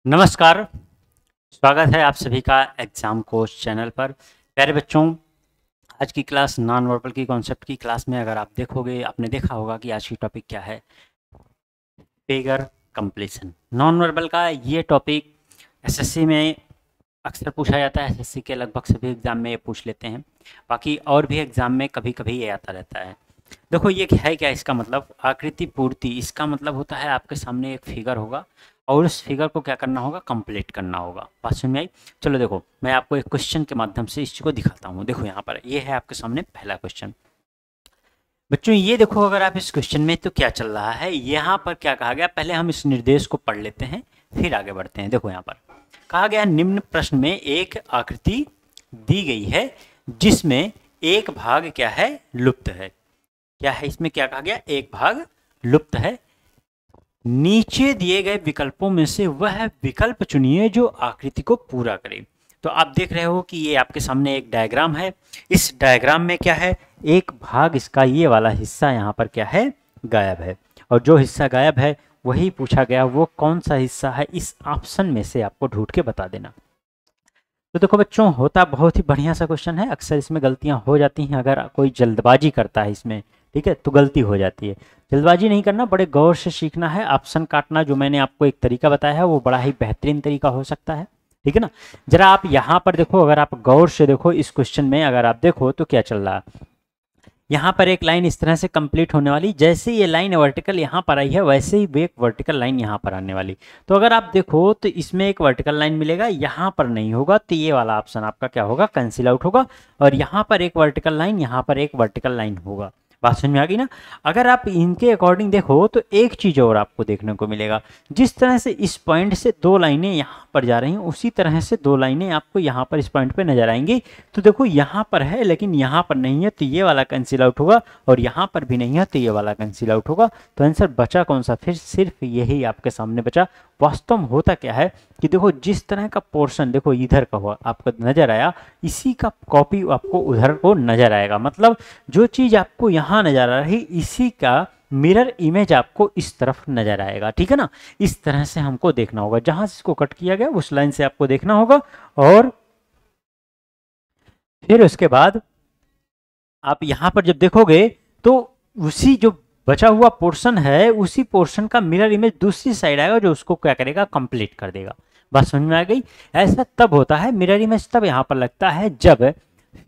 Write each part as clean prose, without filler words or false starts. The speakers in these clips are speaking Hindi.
नमस्कार, स्वागत है आप सभी का एग्ज़ाम कोच चैनल पर। प्यारे बच्चों, आज की क्लास नॉन वर्बल की कॉन्सेप्ट की क्लास में अगर आप देखोगे, आपने देखा होगा कि आज की टॉपिक क्या है, फिगर कंप्लीशन। नॉन वर्बल का ये टॉपिक एसएससी में अक्सर पूछा जाता है। एसएससी के लगभग सभी एग्ज़ाम में ये पूछ लेते हैं, बाकी और भी एग्ज़ाम में कभी कभी ये आता रहता है। देखो ये है क्या, इसका मतलब आकृति पूर्ति। इसका मतलब होता है आपके सामने एक फिगर होगा और उस फिगर को क्या करना होगा, कंप्लीट करना होगा। बात समझ में आई? चलो देखो, मैं आपको एक क्वेश्चन के माध्यम से इस चीज़ को दिखाता हूँ। देखो यहाँ पर ये है आपके सामने पहला क्वेश्चन। बच्चों ये देखो, अगर आप इस क्वेश्चन में तो क्या चल रहा है, यहाँ पर क्या कहा गया, पहले हम इस निर्देश को पढ़ लेते हैं फिर आगे बढ़ते हैं। देखो यहाँ पर कहा गया, निम्न प्रश्न में एक आकृति दी गई है जिसमें एक भाग क्या है, लुप्त है। क्या है इसमें, क्या कहा गया, एक भाग लुप्त है। नीचे दिए गए विकल्पों में से वह विकल्प चुनिए जो आकृति को पूरा करे। तो आप देख रहे हो कि ये आपके सामने एक डायग्राम है। इस डायग्राम में क्या है, एक भाग, इसका ये वाला हिस्सा यहाँ पर क्या है, गायब है। और जो हिस्सा गायब है वही पूछा गया, वो कौन सा हिस्सा है, इस ऑप्शन में से आपको ढूंढ के बता देना। तो देखो बच्चों, होता बहुत ही बढ़िया सा क्वेश्चन है। अक्सर इसमें गलतियां हो जाती हैं, अगर कोई जल्दबाजी करता है इसमें, ठीक है, तो गलती हो जाती है। जल्दबाजी नहीं करना, बड़े गौर से सीखना है। ऑप्शन काटना जो मैंने आपको एक तरीका बताया है, वो बड़ा ही बेहतरीन तरीका हो सकता है, ठीक है ना। जरा आप यहाँ पर देखो, अगर आप गौर से देखो इस क्वेश्चन में, अगर आप देखो तो क्या चल रहा है। यहाँ पर एक लाइन इस तरह से कंप्लीट होने वाली, जैसे ये लाइन वर्टिकल यहाँ पर आई है वैसे ही एक वर्टिकल लाइन यहाँ पर आने वाली। तो अगर आप देखो तो इसमें एक वर्टिकल लाइन मिलेगा, यहाँ पर नहीं होगा, तो ये वाला ऑप्शन आपका क्या होगा, कैंसिल आउट होगा। और यहाँ पर एक वर्टिकल लाइन, यहाँ पर एक वर्टिकल लाइन होगा। बात समझ में आ गई ना। अगर आप इनके अकॉर्डिंग देखो तो एक चीज़ और आपको देखने को मिलेगा, जिस तरह से इस पॉइंट से दो लाइनें यहाँ पर जा रही हैं, उसी तरह से दो लाइनें आपको यहाँ पर इस पॉइंट पे नजर आएंगी। तो देखो यहाँ पर है लेकिन यहाँ पर नहीं है, तो ये वाला कैंसिल आउट होगा, और यहाँ पर भी नहीं है तो ये वाला कैंसिल आउट होगा। तो आंसर बचा कौन सा, फिर सिर्फ यही आपके सामने बचा। वास्तव में होता क्या है कि देखो, जिस तरह का पोर्शन देखो इधर का हुआ आपको नजर आया, इसी का कॉपी आपको उधर को नजर आएगा। मतलब जो चीज़ आपको यहाँ नजर आ रही, इसी का मिरर इमेज आपको इस तरफ नजर आएगा, ठीक है ना। इस तरह से हमको देखना होगा, जहां से इसको कट किया गया उस लाइन से आपको देखना होगा। और फिर उसके बाद आप यहां पर जब देखोगे तो उसी जो बचा हुआ पोर्शन है, उसी पोर्शन का मिरर इमेज दूसरी साइड आएगा, जो उसको क्या करेगा, कंप्लीट कर देगा। बात समझ में आ गई। ऐसा तब होता है, मिरर इमेज तब यहां पर लगता है जब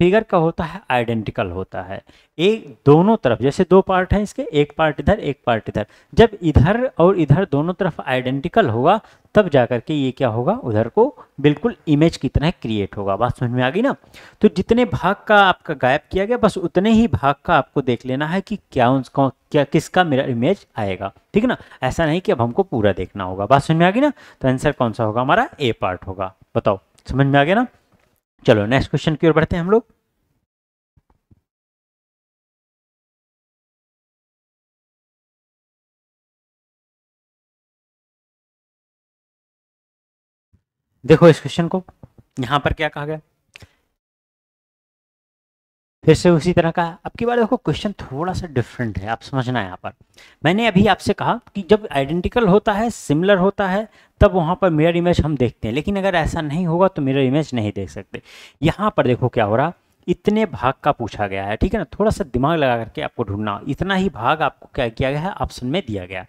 फिगर का होता है आइडेंटिकल होता है, एक दोनों तरफ, जैसे दो पार्ट हैं इसके, एक पार्ट इधर एक पार्ट इधर, जब इधर और इधर दोनों तरफ आइडेंटिकल होगा तब जाकर के ये क्या होगा, उधर को बिल्कुल इमेज की तरह क्रिएट होगा। बात समझ में आ गई ना। तो जितने भाग का आपका गायब किया गया, बस उतने ही भाग का आपको देख लेना है कि क्या किसका मिरर इमेज आएगा, ठीक है ना। ऐसा नहीं कि अब हमको पूरा देखना होगा। बात समझ में आ गई ना। तो आंसर कौन सा होगा, हमारा ए पार्ट होगा। बताओ, समझ में आ गया ना। चलो नेक्स्ट क्वेश्चन की ओर बढ़ते हैं हम लोग। देखो इस क्वेश्चन को, यहां पर क्या कहा गया, फिर से उसी तरह का। अब की बार देखो क्वेश्चन थोड़ा सा डिफरेंट है, आप समझना है। यहाँ पर मैंने अभी आपसे कहा कि जब आइडेंटिकल होता है, सिमिलर होता है, तब वहां पर मिरर इमेज हम देखते हैं, लेकिन अगर ऐसा नहीं होगा तो मिरर इमेज नहीं देख सकते। यहाँ पर देखो क्या हो रहा, इतने भाग का पूछा गया है, ठीक है ना। थोड़ा सा दिमाग लगा करके आपको ढूंढना, इतना ही भाग आपको क्या किया गया है, ऑप्शन में दिया गया।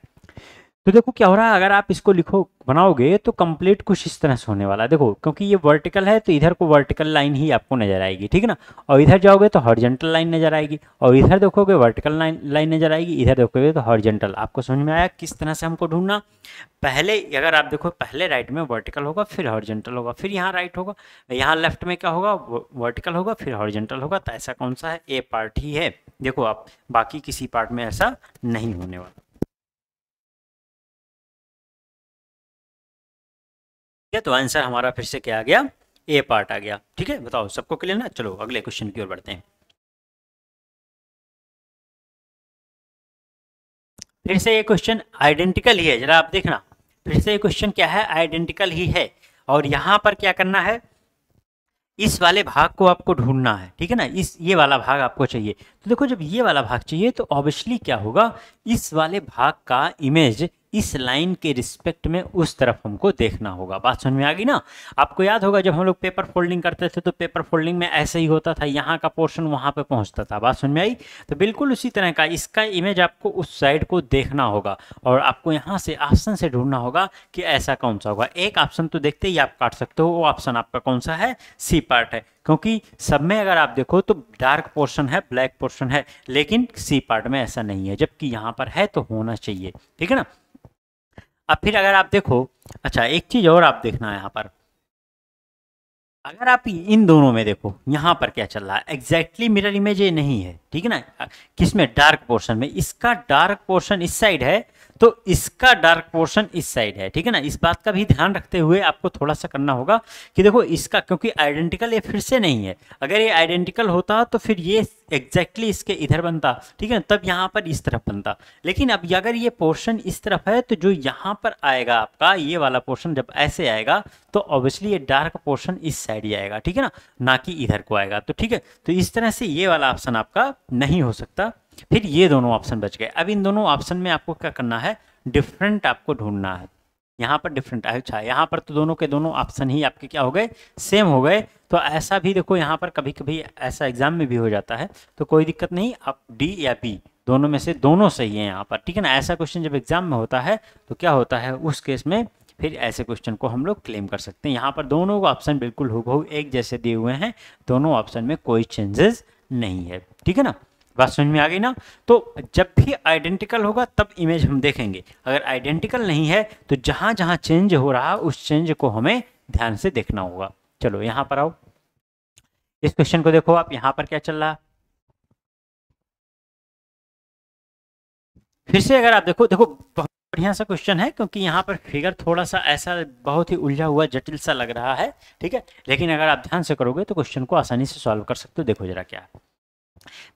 तो देखो क्या हो रहा है, अगर आप इसको लिखो बनाओगे तो कंप्लीट कुछ इस तरह से होने वाला है। देखो क्योंकि ये वर्टिकल है तो इधर को वर्टिकल लाइन ही आपको नजर आएगी, ठीक है ना। और इधर जाओगे तो हॉरिजॉन्टल लाइन नजर आएगी, और इधर देखोगे वर्टिकल लाइन नजर आएगी, इधर देखोगे तो हॉरिजॉन्टल। आपको समझ में आया किस तरह से हमको ढूंढना। पहले अगर आप देखो, पहले राइट में वर्टिकल होगा, फिर हॉरिजॉन्टल होगा, फिर यहाँ राइट होगा, यहाँ लेफ्ट में क्या होगा, वर्टिकल होगा, फिर हॉरिजॉन्टल होगा। तो ऐसा कौन सा है, ए पार्ट ही है। देखो आप, बाकी किसी पार्ट में ऐसा नहीं होने वाला। ठीक है, तो आंसर हमारा फिर से क्या आ गया, ए पार्ट आ गया। ठीक है, बताओ सबको क्लियर ना। चलो अगले क्वेश्चन की ओर बढ़ते हैं। फिर से ये क्वेश्चन आइडेंटिकल ही है, जरा आप देखना। फिर से ये क्वेश्चन क्या है, आइडेंटिकल ही है। और यहां पर क्या करना है, इस वाले भाग को आपको ढूंढना है, ठीक है ना। इस ये वाला भाग आपको चाहिए। तो देखो जब ये वाला भाग चाहिए तो ऑब्वियसली क्या होगा, इस वाले भाग का इमेज इस लाइन के रिस्पेक्ट में उस तरफ हमको देखना होगा। बात समझ में आ गई ना। आपको याद होगा जब हम लोग पेपर फोल्डिंग करते थे तो पेपर फोल्डिंग में ऐसे ही होता था, यहाँ का पोर्शन वहाँ पे पहुँचता था। बात समझ में आई। तो बिल्कुल उसी तरह का इसका इमेज आपको उस साइड को देखना होगा और आपको यहाँ से ऑप्शन से ढूंढना होगा कि ऐसा कौन सा होगा। एक ऑप्शन तो देखते ही आप काट सकते हो, वो ऑप्शन आपका कौन सा है, सी पार्ट है, क्योंकि सब में अगर आप देखो तो डार्क पोर्शन है, ब्लैक पोर्शन है, लेकिन सी पार्ट में ऐसा नहीं है, जबकि यहाँ पर है तो होना चाहिए। ठीक है ना। अब फिर अगर आप देखो, अच्छा एक चीज और आप देखना है यहाँ पर, अगर आप इन दोनों में देखो यहाँ पर क्या चल रहा है, एग्जैक्टली मिरर इमेज ये नहीं है। ठीक है ना। किसमें, डार्क पोर्शन में। इसका डार्क पोर्शन इस साइड है तो इसका डार्क पोर्शन इस साइड है। ठीक है ना। इस बात का भी ध्यान रखते हुए आपको थोड़ा सा करना होगा कि देखो इसका, क्योंकि आइडेंटिकल ये फिर से नहीं है। अगर ये आइडेंटिकल होता तो फिर ये एग्जैक्टली इसके इधर बनता, ठीक है, तब यहाँ पर इस तरफ बनता। लेकिन अब अगर ये पोर्शन इस तरफ है तो जो यहाँ पर आएगा आपका ये वाला पोर्शन जब ऐसे आएगा तो ऑब्वियसली ये डार्क पोर्शन इस साइड ही आएगा। ठीक है ना कि इधर को आएगा। तो ठीक है, तो इस तरह से ये वाला ऑप्शन आपका नहीं हो सकता। फिर ये दोनों ऑप्शन बच गए। अब इन दोनों ऑप्शन में आपको क्या करना है, डिफरेंट आपको ढूंढना है। यहाँ पर डिफरेंट, अच्छा यहाँ पर तो दोनों के दोनों ऑप्शन ही आपके क्या हो गए, सेम हो गए। तो ऐसा भी देखो यहाँ पर कभी कभी ऐसा एग्जाम में भी हो जाता है, तो कोई दिक्कत नहीं, आप डी या बी दोनों में से दोनों सही है यहाँ पर। ठीक है ना। ऐसा क्वेश्चन जब एग्जाम में होता है तो क्या होता है, उस केस में फिर ऐसे क्वेश्चन को हम लोग क्लेम कर सकते हैं। यहाँ पर दोनों को ऑप्शन बिल्कुल हूबहू एक जैसे दिए हुए हैं, दोनों ऑप्शन में कोई चेंजेस नहीं है। ठीक है ना। बात समझ में आ गई ना। तो जब भी आइडेंटिकल होगा तब इमेज हम देखेंगे, अगर आइडेंटिकल नहीं है तो जहां जहां चेंज हो रहा है उस चेंज को हमें ध्यान से देखना होगा। चलो यहां पर आओ, इस क्वेश्चन को देखो आप, यहां पर क्या चल रहा है। फिर से अगर आप देखो, बहुत बढ़िया सा क्वेश्चन है, क्योंकि यहाँ पर फिगर थोड़ा सा ऐसा बहुत ही उलझा हुआ जटिल सा लग रहा है। ठीक है, लेकिन अगर आप ध्यान से करोगे तो क्वेश्चन को आसानी से सॉल्व कर सकते हो। देखो जरा क्या है।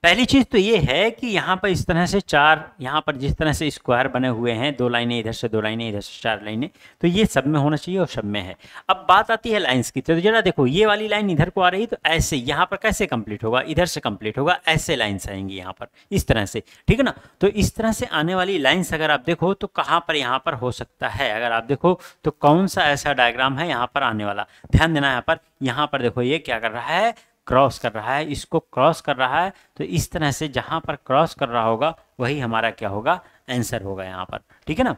पहली चीज तो ये है कि यहाँ पर इस तरह से चार, यहाँ पर जिस तरह से स्क्वायर बने हुए हैं, दो लाइनें इधर से, दो लाइनें इधर से, चार लाइनें, तो ये सब में होना चाहिए और सब में है। अब बात आती है लाइंस की, तो जरा देखो ये वाली लाइन इधर को आ रही है तो ऐसे यहाँ पर कैसे कंप्लीट होगा, इधर से कंप्लीट होगा, ऐसे लाइन्स आएंगी यहाँ पर इस तरह से। ठीक है ना। तो इस तरह से आने वाली लाइन्स अगर आप देखो तो कहाँ पर यहाँ पर हो सकता है, अगर आप देखो तो कौन सा ऐसा डायग्राम है यहाँ पर आने वाला, ध्यान देना यहाँ पर देखो ये क्या कर रहा है, क्रॉस कर रहा है, इसको क्रॉस कर रहा है। तो इस तरह से जहां पर क्रॉस कर रहा होगा वही हमारा क्या होगा, आंसर होगा यहाँ पर। ठीक है ना।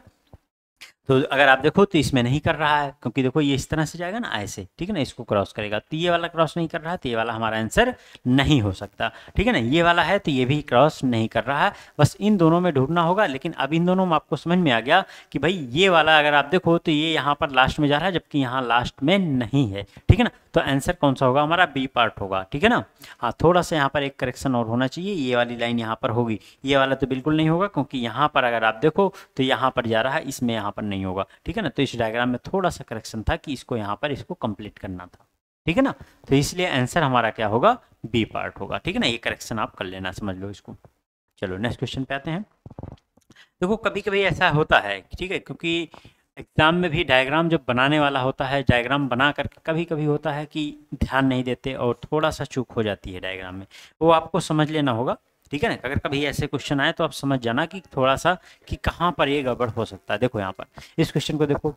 तो अगर आप देखो तो इसमें नहीं कर रहा है, क्योंकि देखो ये इस तरह से जाएगा ना ऐसे, ठीक है ना, इसको क्रॉस करेगा, तो ये वाला क्रॉस नहीं कर रहा है, तो ये वाला हमारा आंसर नहीं हो सकता। ठीक है ना। ये वाला है तो ये भी क्रॉस नहीं कर रहा है, बस इन दोनों में ढूंढना होगा। लेकिन अब इन दोनों में आपको समझ में आ गया कि भाई ये वाला अगर आप देखो तो ये यहाँ पर लास्ट में जा रहा है, जबकि यहाँ लास्ट में नहीं है। ठीक है ना। तो आंसर कौन सा होगा, हमारा बी पार्ट होगा। ठीक है ना। हाँ, थोड़ा सा यहाँ पर एक करेक्शन और होना चाहिए, ये वाली लाइन यहाँ पर होगी, ये वाला तो बिल्कुल नहीं होगा, क्योंकि यहाँ पर अगर आप देखो तो यहाँ पर जा रहा है, इसमें यहाँ पर नहीं होगा। ठीक है ना। तो इस डायग्राम में थोड़ा सा करेक्शन था कि इसको यहाँ पर इसको कंप्लीट करना था। ठीक है ना। तो इसलिए आंसर हमारा क्या होगा, बी पार्ट होगा। ठीक है ना। ये करेक्शन आप कर लेना, समझ लो इसको। चलो नेक्स्ट क्वेश्चन पे आते हैं। देखो कभी कभी ऐसा होता है, ठीक है, क्योंकि एग्जाम में भी डायग्राम जब बनाने वाला होता है, डायग्राम बना कर कभी कभी होता है कि ध्यान नहीं देते और थोड़ा सा चूक हो जाती है डायग्राम में, वो आपको समझ लेना होगा। ठीक है ना। अगर कभी ऐसे क्वेश्चन आए तो आप समझ जाना कि थोड़ा सा कि कहाँ पर ये गड़बड़ हो सकता है। देखो यहाँ पर इस क्वेश्चन को देखो,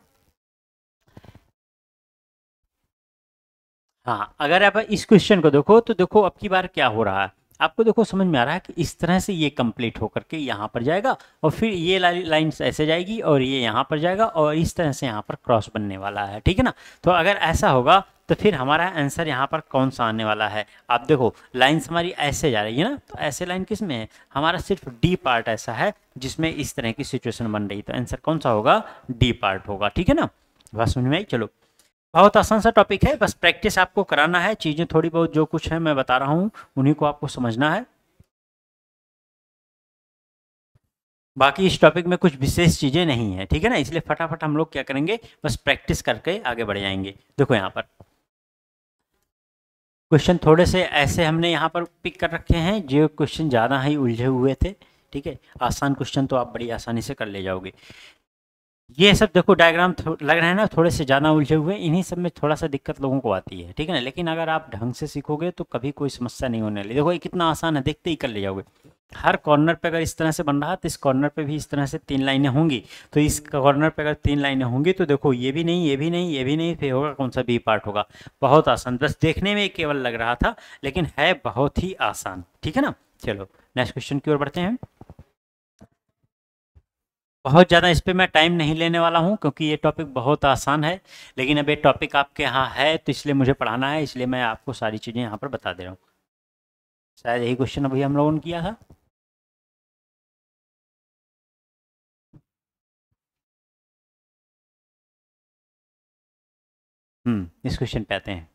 हाँ अगर आप इस क्वेश्चन को देखो तो देखो अब की बार क्या हो रहा है, आपको देखो समझ में आ रहा है कि इस तरह से ये कंप्लीट होकर के यहाँ पर जाएगा और फिर ये लाइन ऐसे जाएगी और ये यहाँ पर जाएगा और इस तरह से यहाँ पर क्रॉस बनने वाला है। ठीक है ना। तो अगर ऐसा होगा तो फिर हमारा आंसर यहाँ पर कौन सा आने वाला है, आप देखो लाइन्स हमारी ऐसे जा रही है ना, तो ऐसे लाइन किस में है, हमारा सिर्फ डी पार्ट ऐसा है जिसमें इस तरह की सिचुएशन बन रही है, तो आंसर कौन सा होगा, डी पार्ट होगा। ठीक है ना। बात समझ में आई। चलो बहुत आसान सा टॉपिक है, बस प्रैक्टिस आपको कराना है, चीज़ें थोड़ी बहुत जो कुछ है मैं बता रहा हूँ उन्हीं को आपको समझना है। बाकी इस टॉपिक में कुछ विशेष चीज़ें नहीं है। ठीक है ना। इसलिए फटाफट हम लोग क्या करेंगे, बस प्रैक्टिस करके आगे बढ़ जाएंगे। देखो यहाँ पर क्वेश्चन थोड़े से ऐसे हमने यहाँ पर पिक कर रखे हैं, जो क्वेश्चन ज़्यादा ही उलझे हुए थे। ठीक है। आसान क्वेश्चन तो आप बड़ी आसानी से कर ले जाओगे। ये सब देखो डायग्राम लग रहे हैं ना थोड़े से ज़्यादा उलझे हुए, इन्हीं सब में थोड़ा सा दिक्कत लोगों को आती है। ठीक है ना। लेकिन अगर आप ढंग से सीखोगे तो कभी कोई समस्या नहीं होने वाली। देखो ये कितना आसान है, देखते ही कर ले जाओगे। हर कॉर्नर पे अगर इस तरह से बन रहा तो इस कॉर्नर पे भी इस तरह से 3 लाइनें होंगी। तो इस कॉर्नर पे अगर 3 लाइनें होंगी तो देखो ये भी नहीं, ये भी नहीं, ये भी नहीं, फिर होगा कौन सा, बी पार्ट होगा। बहुत आसान, बस देखने में केवल लग रहा था लेकिन है बहुत ही आसान, ठीक है ना। चलो नेक्स्ट क्वेश्चन की ओर बढ़ते हैं। बहुत ज़्यादा इस पे मैं टाइम नहीं लेने वाला हूँ क्योंकि ये टॉपिक बहुत आसान है, लेकिन अब ये टॉपिक आपके यहाँ है तो इसलिए मुझे पढ़ाना है, इसलिए मैं आपको सारी चीज़ें यहाँ पर बता दे रहा हूँ। शायद यही क्वेश्चन अभी हम लोगों ने किया था। इस क्वेश्चन पे आते हैं,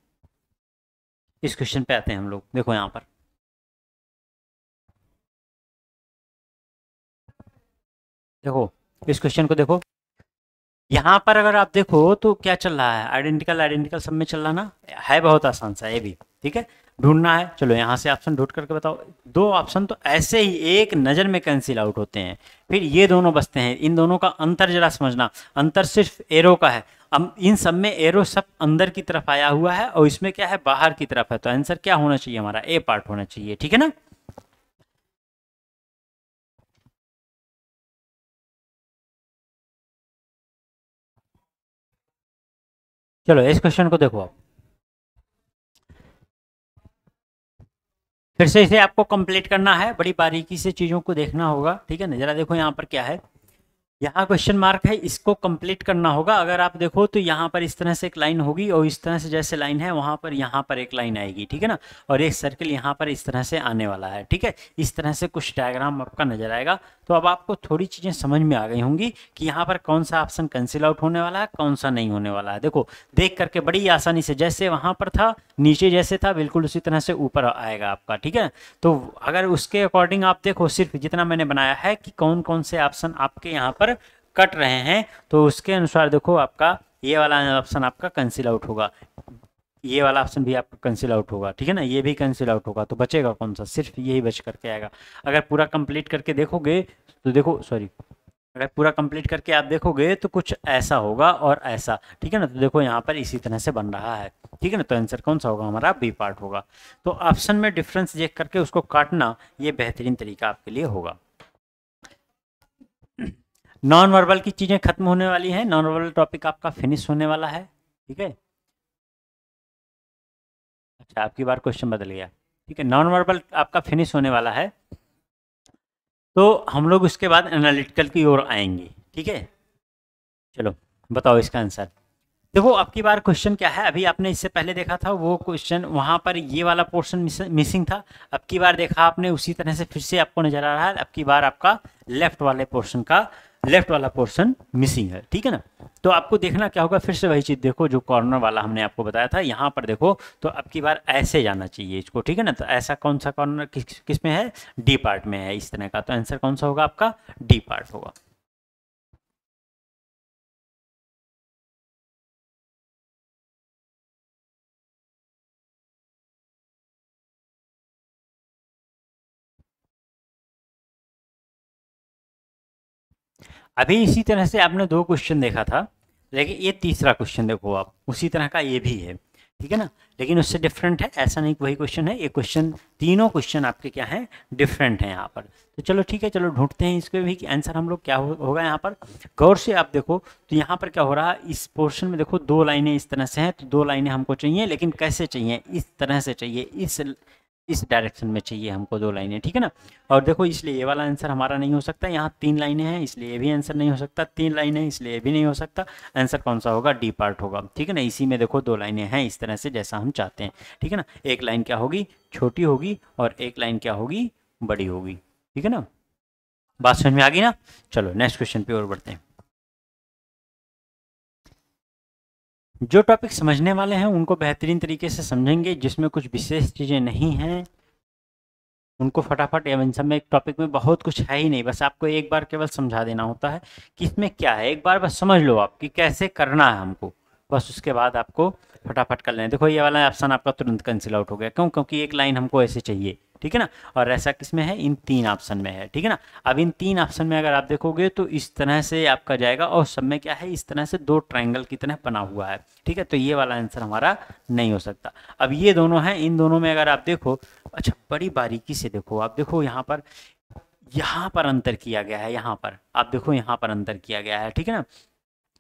इस क्वेश्चन पे आते हैं हम लोग। देखो यहाँ पर, देखो इस क्वेश्चन को देखो। यहाँ पर अगर आप देखो तो क्या चल रहा है, आइडेंटिकल आइडेंटिकल सब में चल रहा ना, है बहुत आसान सा ये भी, ठीक है। ढूंढना है, चलो यहाँ से ऑप्शन ढूंढ करके बताओ। दो ऑप्शन तो ऐसे ही एक नज़र में कैंसिल आउट होते हैं, फिर ये दोनों बचते हैं। इन दोनों का अंतर जरा समझना, अंतर सिर्फ एरो का है। अब इन सब में एरो सब अंदर की तरफ आया हुआ है और इसमें क्या है, बाहर की तरफ है। तो आंसर क्या होना चाहिए हमारा, ए पार्ट होना चाहिए, ठीक है ना। चलो इस क्वेश्चन को देखो आप, फिर से इसे आपको कंप्लीट करना है, बड़ी बारीकी से चीज़ों को देखना होगा, ठीक है ना। जरा देखो यहाँ पर क्या है, यहाँ क्वेश्चन मार्क है, इसको कंप्लीट करना होगा। अगर आप देखो तो यहाँ पर इस तरह से एक लाइन होगी और इस तरह से जैसे लाइन है वहाँ पर यहाँ पर एक लाइन आएगी, ठीक है ना। और एक सर्कल यहाँ पर इस तरह से आने वाला है, ठीक है। इस तरह से कुछ डायग्राम आपका नजर आएगा। तो अब आपको थोड़ी चीज़ें समझ में आ गई होंगी कि यहाँ पर कौन सा ऑप्शन कैंसिल आउट होने वाला है, कौन सा नहीं होने वाला है। देखो देख करके बड़ी आसानी से, जैसे वहाँ पर था नीचे जैसे था बिल्कुल उसी तरह से ऊपर आएगा आपका, ठीक है। तो अगर उसके अकॉर्डिंग आप देखो, सिर्फ जितना मैंने बनाया है कि कौन कौन से ऑप्शन आपके यहाँ पर कट रहे हैं, तो उसके अनुसार देखो आपका ये वाला ऑप्शन आपका कैंसिल आउट होगा, ये वाला ऑप्शन भी आपका कैंसिल आउट होगा, ठीक है ना। ये भी कैंसिल आउट होगा, तो बचेगा कौन सा, सिर्फ यही बच करके आएगा। अगर पूरा कंप्लीट करके देखोगे तो देखो, सॉरी, अगर पूरा कंप्लीट करके आप देखोगे तो कुछ ऐसा होगा और ऐसा, ठीक है ना। तो देखो यहाँ पर इसी तरह से बन रहा है, ठीक है ना। तो आंसर कौन सा होगा हमारा, बी पार्ट होगा। तो ऑप्शन में डिफरेंस देख करके उसको काटना, ये बेहतरीन तरीका आपके लिए होगा। नॉन वर्बल की चीज़ें खत्म होने वाली हैं, नॉन वर्बल टॉपिक आपका फिनिश होने वाला है, ठीक है। अच्छा आपकी बार क्वेश्चन बदल गया, ठीक है। नॉन वर्बल आपका फिनिश होने वाला है, तो हम लोग उसके बाद एनालिटिकल की ओर आएंगे, ठीक है। चलो बताओ इसका आंसर। देखो अब की बार क्वेश्चन क्या है, अभी आपने इससे पहले देखा था वो क्वेश्चन, वहाँ पर ये वाला पोर्शन मिसिंग था। अब की बार देखा आपने उसी तरह से फिर से आपको नजर आ रहा है, अब की बार आपका लेफ्ट वाले पोर्शन का, लेफ्ट वाला पोर्शन मिसिंग है, ठीक है ना। तो आपको देखना क्या होगा, फिर से वही चीज़ देखो जो कॉर्नर वाला हमने आपको बताया था, यहाँ पर देखो तो अब की बार ऐसे जाना चाहिए इसको, ठीक है ना। तो ऐसा कौन सा कॉर्नर किस में है, डी पार्ट में है इस तरह का। तो आंसर कौन सा होगा आपका, डी पार्ट होगा। अभी इसी तरह से आपने दो क्वेश्चन देखा था, लेकिन ये तीसरा क्वेश्चन देखो आप, उसी तरह का ये भी है, ठीक है ना। लेकिन उससे डिफरेंट है, ऐसा नहीं कि वही क्वेश्चन है, ये क्वेश्चन, तीनों क्वेश्चन आपके क्या हैं, डिफरेंट हैं यहाँ पर। तो चलो ठीक है, चलो ढूंढते हैं इसके भी कि आंसर हम लोग क्या होगा यहाँ पर। गौर से आप देखो तो यहाँ पर क्या हो रहा है, इस पोर्शन में देखो दो लाइनें इस तरह से हैं, तो दो लाइनें हमको चाहिए, लेकिन कैसे चाहिए, इस तरह से चाहिए, इस डायरेक्शन में चाहिए हमको दो लाइनें, ठीक है ना। और देखो इसलिए ये वाला आंसर हमारा नहीं हो सकता, यहाँ तीन लाइनें हैं इसलिए ये भी आंसर नहीं हो सकता, तीन लाइनें हैं इसलिए ये भी नहीं हो सकता। आंसर कौन सा होगा, डी पार्ट होगा, ठीक है ना। इसी में देखो दो लाइनें हैं इस तरह से जैसा हम चाहते हैं, ठीक है ना। एक लाइन क्या होगी, छोटी होगी, और एक लाइन क्या होगी, बड़ी होगी, ठीक है ना। बात समझ में आ गई ना। चलो नेक्स्ट क्वेश्चन पे और बढ़ते हैं। जो टॉपिक समझने वाले हैं उनको बेहतरीन तरीके से समझेंगे, जिसमें कुछ विशेष चीज़ें नहीं हैं उनको फटाफट, एवं सब में एक टॉपिक में बहुत कुछ है ही नहीं, बस आपको एक बार केवल समझा देना होता है कि इसमें क्या है, एक बार बस समझ लो आप कि कैसे करना है हमको, बस उसके बाद आपको फटाफट कर लें। देखो ये वाला ऑप्शन आपका तुरंत कैंसिल आउट हो गया, क्यों, क्योंकि एक लाइन हमको ऐसे चाहिए, ठीक है ना। और ऐसा किस में है, इन तीन ऑप्शन में है, ठीक है ना। अब इन तीन ऑप्शन में अगर आप देखोगे तो इस तरह से आपका जाएगा, और सब में क्या है, इस तरह से दो ट्रायंगल की तरह बना हुआ है, ठीक है। तो ये वाला आंसर हमारा नहीं हो सकता। अब ये दोनों हैं, इन दोनों में अगर आप देखो, अच्छा बड़ी बारीकी से देखो, आप देखो यहाँ पर यहाँ पर अंतर किया गया है, यहाँ पर आप देखो यहाँ पर अंतर किया गया है, ठीक है ना।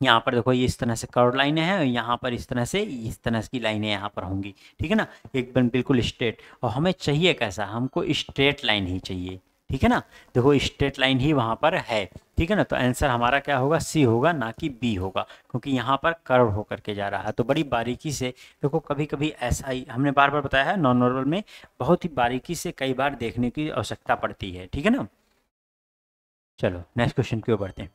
यहाँ पर देखो ये इस तरह से कर्व लाइनें हैं और यहाँ पर इस तरह की लाइनें यहाँ पर होंगी, ठीक है ना, एकदम बिल्कुल स्ट्रेट। और हमें चाहिए कैसा, हमको स्ट्रेट लाइन ही चाहिए, ठीक है ना। देखो स्ट्रेट लाइन ही वहाँ पर है, ठीक है ना। तो आंसर हमारा क्या होगा, सी होगा, ना कि बी होगा, क्योंकि यहाँ पर कर्व होकर के जा रहा है। तो बड़ी बारीकी से देखो, कभी कभी ऐसा ही हमने बार बार बताया है, नॉन नॉर्मल में बहुत ही बारीकी से कई बार देखने की आवश्यकता पड़ती है, ठीक है ना। चलो नेक्स्ट क्वेश्चन की ओर बढ़ते हैं।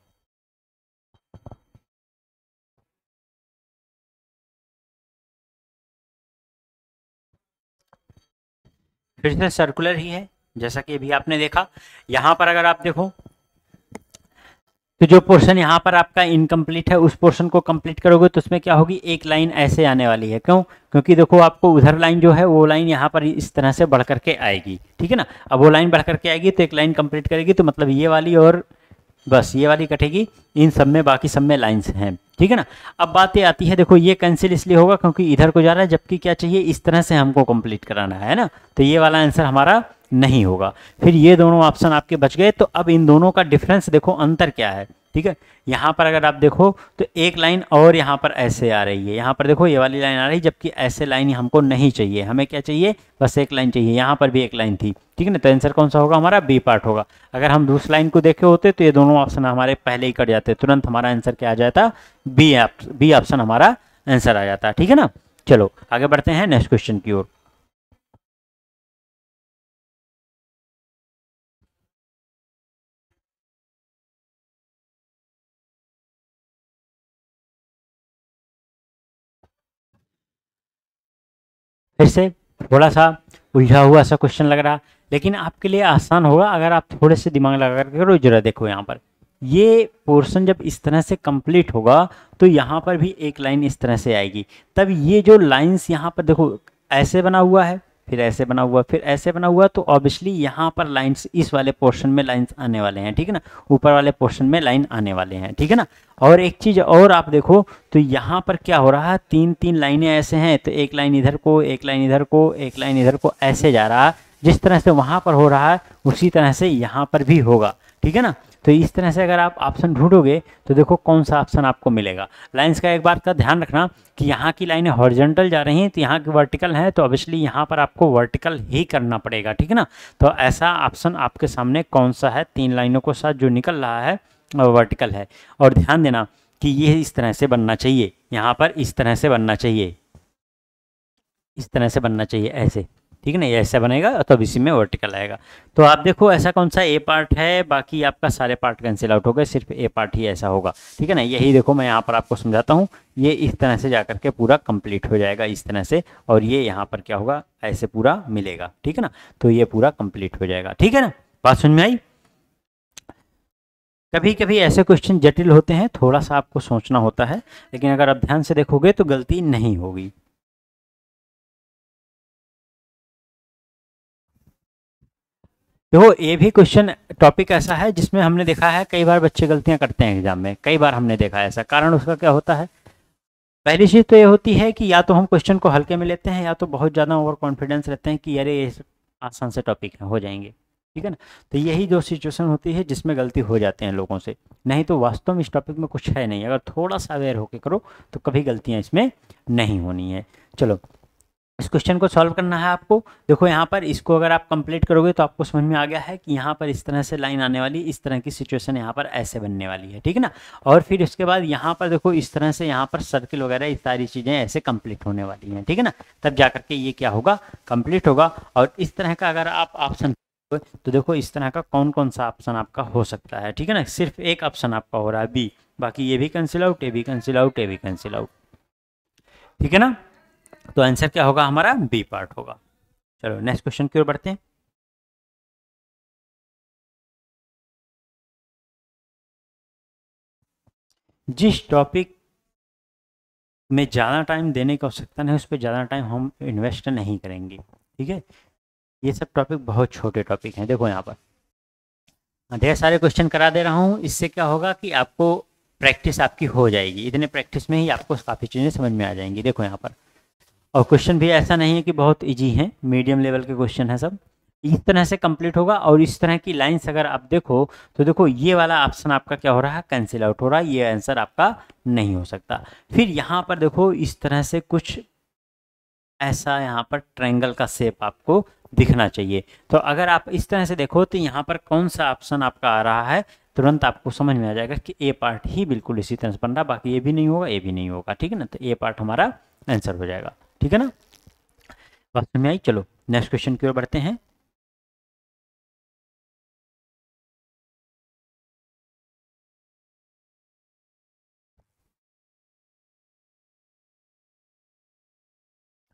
फिर से सर्कुलर ही है, जैसा कि अभी आपने देखा। यहाँ पर अगर आप देखो तो जो पोर्शन यहाँ पर आपका इनकम्प्लीट है, उस पोर्शन को कंप्लीट करोगे तो उसमें क्या होगी, एक लाइन ऐसे आने वाली है। क्यों? क्योंकि देखो आपको उधर लाइन जो है वो लाइन यहाँ पर इस तरह से बढ़ करके आएगी, ठीक है ना। अब वो लाइन बढ़ करके आएगी तो एक लाइन कंप्लीट करेगी, तो मतलब ये वाली और बस ये वाली कटेगी, इन सब में बाकी सब में लाइंस हैं, ठीक है ना। अब बात ये आती है, देखो ये कैंसिल इसलिए होगा क्योंकि इधर को जा रहा है, जबकि क्या चाहिए, इस तरह से हमको कंप्लीट कराना है ना। तो ये वाला आंसर हमारा नहीं होगा। फिर ये दोनों ऑप्शन आपके बच गए। तो अब इन दोनों का डिफरेंस देखो, अंतर क्या है, ठीक है। यहाँ पर अगर आप देखो तो एक लाइन और यहाँ पर ऐसे आ रही है, यहाँ पर देखो ये वाली लाइन आ रही है, जबकि ऐसे लाइन हमको नहीं चाहिए, हमें क्या चाहिए, बस एक लाइन चाहिए। यहाँ पर भी एक लाइन थी, ठीक है ना। तो आंसर कौन सा होगा हमारा, बी पार्ट होगा। अगर हम दूसरी लाइन को देखे होते तो ये दोनों ऑप्शन हमारे पहले ही कट जाते, तुरंत हमारा आंसर क्या आ जाता, बी ऑप्शन हमारा आंसर आ जाता, ठीक है ना। चलो आगे बढ़ते हैं नेक्स्ट क्वेश्चन की ओर। फिर से थोड़ा सा उलझा हुआ सा क्वेश्चन लग रहा, लेकिन आपके लिए आसान होगा अगर आप थोड़े से दिमाग लगा कर करो। जरा देखो यहाँ पर ये पोर्शन जब इस तरह से कंप्लीट होगा तो यहाँ पर भी एक लाइन इस तरह से आएगी। तब ये जो लाइंस यहाँ पर देखो ऐसे बना हुआ है, फिर ऐसे बना हुआ, फिर ऐसे बना हुआ, तो ऑब्वियसली यहाँ पर लाइंस इस वाले पोर्शन में लाइंस आने वाले हैं, ठीक है ना। ऊपर वाले पोर्शन में लाइन आने वाले हैं, ठीक है ना। और एक चीज़ और आप देखो तो यहाँ पर क्या हो रहा है, तीन तीन लाइनें ऐसे हैं, तो एक लाइन इधर को, एक लाइन इधर को, एक लाइन इधर को, ऐसे जा रहा है। जिस तरह से वहाँ पर हो रहा है उसी तरह से यहाँ पर भी होगा, ठीक है ना। तो इस तरह से अगर आप ऑप्शन ढूंढोगे तो देखो कौन सा ऑप्शन आपको मिलेगा। लाइंस का एक बात का ध्यान रखना कि यहाँ की लाइनें हॉरिजॉन्टल जा रही हैं तो यहाँ की वर्टिकल है, तो ऑब्वियसली यहाँ पर आपको वर्टिकल ही करना पड़ेगा, ठीक है ना। तो ऐसा ऑप्शन आपके सामने कौन सा है, तीन लाइनों के साथ जो निकल रहा है वर्टिकल है। और ध्यान देना कि ये इस तरह से बनना चाहिए, यहाँ पर इस तरह से बनना चाहिए, इस तरह से बनना चाहिए ऐसे, ठीक है ना। ये ऐसा बनेगा तब इसी में वर्टिकल आएगा। तो आप देखो ऐसा कौन सा ए पार्ट है, बाकी आपका सारे पार्ट कैंसिल आउट हो गए, सिर्फ ए पार्ट ही ऐसा होगा, ठीक है ना। यही देखो मैं यहाँ पर आपको समझाता हूँ, ये इस तरह से जाकर के पूरा कंप्लीट हो जाएगा इस तरह से, और ये यहाँ पर क्या होगा, ऐसे पूरा मिलेगा, ठीक है ना। तो ये पूरा कंप्लीट हो जाएगा, ठीक है ना। बात समझ में आई। कभी कभी ऐसे क्वेश्चन जटिल होते हैं, थोड़ा सा आपको सोचना होता है, लेकिन अगर आप ध्यान से देखोगे तो गलती नहीं होगी। देखो ये भी क्वेश्चन टॉपिक ऐसा है जिसमें हमने देखा है कई बार बच्चे गलतियां करते हैं एग्जाम में, कई बार हमने देखा है ऐसा। कारण उसका क्या होता है, पहली चीज़ तो ये होती है कि या तो हम क्वेश्चन को हल्के में लेते हैं, या तो बहुत ज़्यादा ओवर कॉन्फिडेंस रहते हैं कि अरे ये आसान से टॉपिक है, हो जाएंगे, ठीक है ना। तो यही जो सिचुएशन होती है जिसमें गलती हो जाते हैं लोगों से। नहीं तो वास्तव में इस टॉपिक में कुछ है नहीं, अगर थोड़ा सा अवेयर होकर करो तो कभी गलतियाँ इसमें नहीं होनी है। चलो इस क्वेश्चन को सॉल्व करना है आपको। देखो यहाँ पर इसको अगर आप कंप्लीट करोगे तो आपको समझ में आ गया है कि यहाँ पर इस तरह से लाइन आने वाली, इस तरह की सिचुएशन यहाँ पर ऐसे बनने वाली है, ठीक है ना। और फिर उसके बाद यहाँ पर देखो इस तरह से यहाँ पर सर्किल वगैरह ये सारी चीज़ें ऐसे कंप्लीट होने वाली हैं, ठीक है ना। तब जा करके ये क्या होगा, कंप्लीट होगा। और इस तरह का अगर आप ऑप्शन तो देखो इस तरह का कौन कौन सा ऑप्शन आपका हो सकता है, ठीक है ना। सिर्फ एक ऑप्शन आपका हो रहा है बी, बाकी ये भी कैंसिल आउट, ये भी कैंसिल आउट, ये भी कैंसिल आउट, ठीक है ना। तो आंसर क्या होगा हमारा, बी पार्ट होगा। चलो नेक्स्ट क्वेश्चन की ओर बढ़ते हैं। जिस टॉपिक में ज़्यादा टाइम देने की आवश्यकता नहीं, उस पर ज़्यादा टाइम हम इन्वेस्ट नहीं करेंगे, ठीक है। ये सब टॉपिक बहुत छोटे टॉपिक हैं। देखो यहाँ पर ढेर सारे क्वेश्चन करा दे रहा हूँ, इससे क्या होगा कि आपको प्रैक्टिस आपकी हो जाएगी, इतने प्रैक्टिस में ही आपको काफ़ी चीज़ें समझ में आ जाएंगी। देखो यहाँ पर, और क्वेश्चन भी ऐसा नहीं है कि बहुत इजी हैं, मीडियम लेवल के क्वेश्चन है सब। इस तरह से कंप्लीट होगा। और इस तरह की लाइंस अगर आप देखो तो देखो ये वाला ऑप्शन आपका क्या हो रहा है, कैंसिल आउट हो रहा है, ये आंसर आपका नहीं हो सकता। फिर यहाँ पर देखो इस तरह से कुछ ऐसा यहाँ पर ट्रायंगल का शेप आपको दिखना चाहिए। तो अगर आप इस तरह से देखो तो यहाँ पर कौन सा ऑप्शन आपका आ रहा है, तुरंत आपको समझ में आ जाएगा कि ए पार्ट ही बिल्कुल इसी तरह से बन रहा, बाकी ये भी नहीं होगा, ये भी नहीं होगा, ठीक है ना। तो ए पार्ट हमारा आंसर हो जाएगा, ठीक है ना। बात समझ में आई। चलो नेक्स्ट क्वेश्चन की ओर बढ़ते हैं।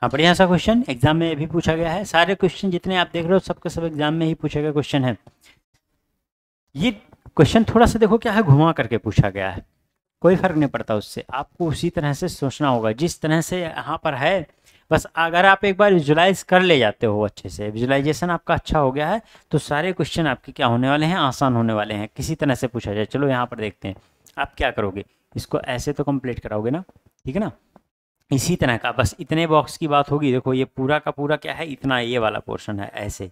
हाँ, बढ़िया सा क्वेश्चन एग्जाम में भी पूछा गया है। सारे क्वेश्चन जितने आप देख रहे हो सबके सब एग्जाम में ही पूछे गए क्वेश्चन है। ये क्वेश्चन थोड़ा सा देखो क्या है, घुमा करके पूछा गया है, कोई फर्क नहीं पड़ता उससे, आपको उसी तरह से सोचना होगा जिस तरह से यहाँ पर है। बस अगर आप एक बार विजुलाइज कर ले जाते हो, अच्छे से विजुलाइजेशन आपका अच्छा हो गया है, तो सारे क्वेश्चन आपके क्या होने वाले हैं, आसान होने वाले हैं। किसी तरह से पूछा जाए, चलो यहाँ पर देखते हैं आप क्या करोगे, इसको ऐसे तो कंप्लीट कराओगे ना, ठीक है ना। इसी तरह का बस इतने बॉक्स की बात होगी। देखो ये पूरा का पूरा क्या है, इतना ये वाला पोर्शन है, ऐसे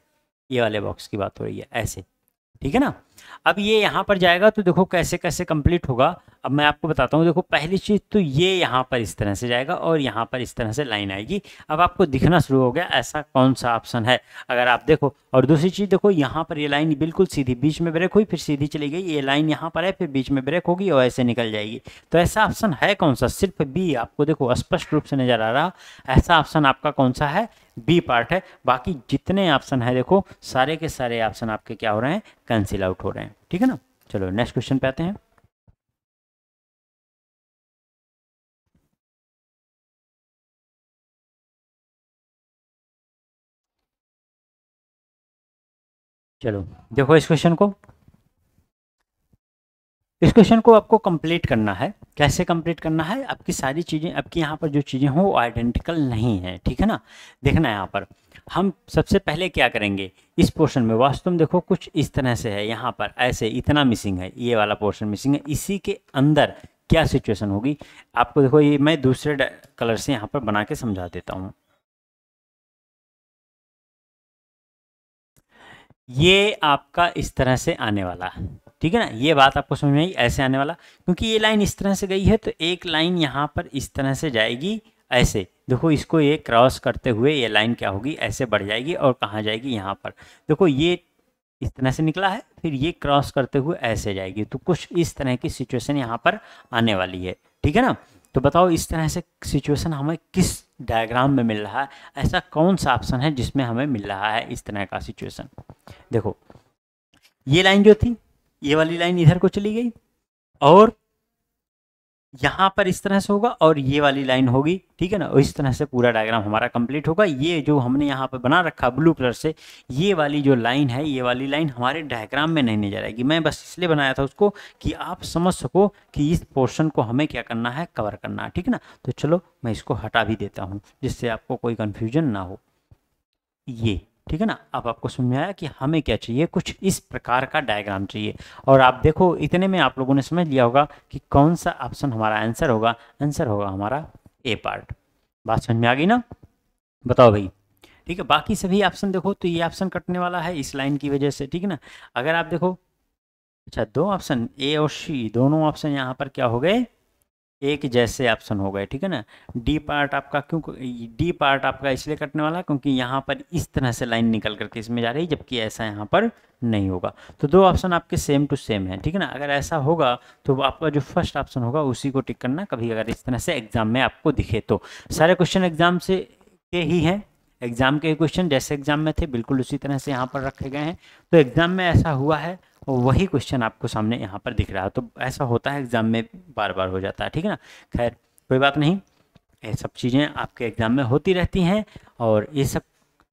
ये वाले बॉक्स की बात हो रही है, ऐसे, ठीक है ना। अब ये यहाँ पर जाएगा तो देखो कैसे कैसे कंप्लीट होगा। अब मैं आपको बताता हूँ, देखो पहली चीज़ तो ये यहाँ पर इस तरह से जाएगा और यहाँ पर इस तरह से लाइन आएगी। अब आपको दिखना शुरू हो गया ऐसा कौन सा ऑप्शन है, अगर आप देखो। और दूसरी चीज़ देखो यहाँ पर ये लाइन बिल्कुल सीधी, बीच में ब्रेक हुई फिर सीधी चली गई, ये लाइन यहाँ पर है फिर बीच में ब्रेक होगी और ऐसे निकल जाएगी। तो ऐसा ऑप्शन है कौन सा, सिर्फ बी आपको देखो स्पष्ट रूप से नजर आ रहा, ऐसा ऑप्शन आपका कौन सा है, बी पार्ट है। बाकी जितने ऑप्शन है देखो सारे के सारे ऑप्शन आपके क्या हो रहे हैं, कैंसिल आउट हो रहे हैं, ठीक है ना। चलो नेक्स्ट क्वेश्चन पे आते हैं। चलो देखो इस क्वेश्चन को आपको कंप्लीट करना है। कैसे कंप्लीट करना है, आपकी सारी चीज़ें, आपकी यहाँ पर जो चीज़ें हों वो आइडेंटिकल नहीं है, ठीक है ना। देखना है यहाँ पर हम सबसे पहले क्या करेंगे, इस पोर्शन में वास्तव में देखो कुछ इस तरह से है, यहाँ पर ऐसे इतना मिसिंग है, ये वाला पोर्शन मिसिंग है, इसी के अंदर क्या सिचुएशन होगी आपको देखो, ये मैं दूसरे कलर से यहाँ पर बना के समझा देता हूँ। ये आपका इस तरह से आने वाला है, ठीक है ना, ये बात आपको समझ में आई, ऐसे आने वाला, क्योंकि ये लाइन इस तरह से गई है तो एक लाइन यहाँ पर इस तरह से जाएगी, ऐसे देखो इसको ये क्रॉस करते हुए ये लाइन क्या होगी, ऐसे बढ़ जाएगी और कहाँ जाएगी, यहाँ पर देखो ये इस तरह से निकला है, फिर ये क्रॉस करते हुए ऐसे जाएगी। तो कुछ इस तरह की सिचुएशन यहाँ पर आने वाली है, ठीक है ना। तो बताओ इस तरह से सिचुएशन हमें किस डायग्राम में मिल रहा है, ऐसा कौन सा ऑप्शन है जिसमें हमें मिल रहा है इस तरह का सिचुएशन। देखो ये लाइन जो थी, ये वाली लाइन इधर को चली गई और यहाँ पर इस तरह से होगा और ये वाली लाइन होगी, ठीक है ना। और इस तरह से पूरा डायग्राम हमारा कंप्लीट होगा। ये जो हमने यहाँ पर बना रखा ब्लू कलर से, ये वाली जो लाइन है, ये वाली लाइन हमारे डायग्राम में नहीं नजर आएगी। मैं बस इसलिए बनाया था उसको कि आप समझ सको कि इस पोर्शन को हमें क्या करना है, कवर करना है, ठीक है ना। तो चलो मैं इसको हटा भी देता हूँ जिससे आपको कोई कन्फ्यूजन ना हो, ये ठीक है ना। अब आपको समझ में आया कि हमें क्या चाहिए, कुछ इस प्रकार का डायग्राम चाहिए। और आप देखो इतने में आप लोगों ने समझ लिया होगा कि कौन सा ऑप्शन हमारा आंसर होगा, आंसर होगा हमारा ए पार्ट। बात समझ में आ गई ना, बताओ भाई, ठीक है। बाकी सभी ऑप्शन देखो तो ये ऑप्शन कटने वाला है इस लाइन की वजह से, ठीक है ना। अगर आप देखो, अच्छा दो ऑप्शन ए और सी दोनों ऑप्शन यहाँ पर क्या हो गए, एक जैसे ऑप्शन हो गए, ठीक है ना। डी पार्ट आपका क्यों, डी पार्ट आपका इसलिए कटने वाला क्योंकि यहाँ पर इस तरह से लाइन निकल करके इसमें जा रही है, जबकि ऐसा यहाँ पर नहीं होगा। तो दो ऑप्शन आपके सेम टू सेम है, ठीक है ना। अगर ऐसा होगा तो आपका जो फर्स्ट ऑप्शन होगा उसी को टिक करना, कभी अगर इस तरह से एग्जाम में आपको दिखे तो। सारे क्वेश्चन एग्जाम से के ही हैं, एग्जाम के क्वेश्चन जैसे एग्जाम में थे बिल्कुल उसी तरह से यहाँ पर रखे गए हैं। तो एग्जाम में ऐसा हुआ है और वही क्वेश्चन आपको सामने यहाँ पर दिख रहा है। तो ऐसा होता है एग्जाम में, बार बार हो जाता है, ठीक है ना। खैर कोई बात नहीं, ये सब चीज़ें आपके एग्जाम में होती रहती हैं और ये सब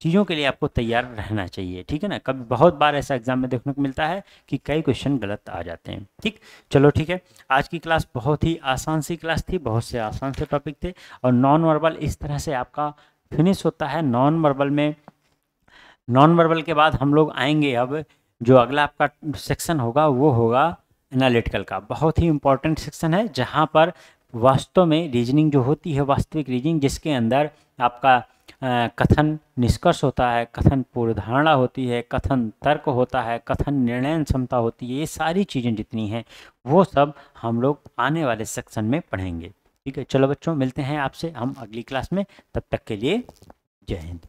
चीज़ों के लिए आपको तैयार रहना चाहिए, ठीक है ना। कभी बहुत बार ऐसा एग्जाम में देखने को मिलता है कि कई क्वेश्चन गलत आ जाते हैं, ठीक। चलो ठीक है, आज की क्लास बहुत ही आसान सी क्लास थी, बहुत से आसान से टॉपिक थे। और नॉन वर्बल इस तरह से आपका फिनिश होता है। नॉन वर्बल के बाद हम लोग आएंगे, अब जो अगला आपका सेक्शन होगा वो होगा एनालिटिकल का। बहुत ही इंपॉर्टेंट सेक्शन है जहाँ पर वास्तव में रीजनिंग जो होती है, वास्तविक रीजनिंग जिसके अंदर आपका कथन निष्कर्ष होता है, कथन पूर्वधारणा होती है, कथन तर्क होता है, कथन निर्णय क्षमता होती है, ये सारी चीज़ें जितनी हैं वो सब हम लोग आने वाले सेक्शन में पढ़ेंगे। ठीक है, चलो बच्चों, मिलते हैं आपसे हम अगली क्लास में। तब तक के लिए जय हिंद।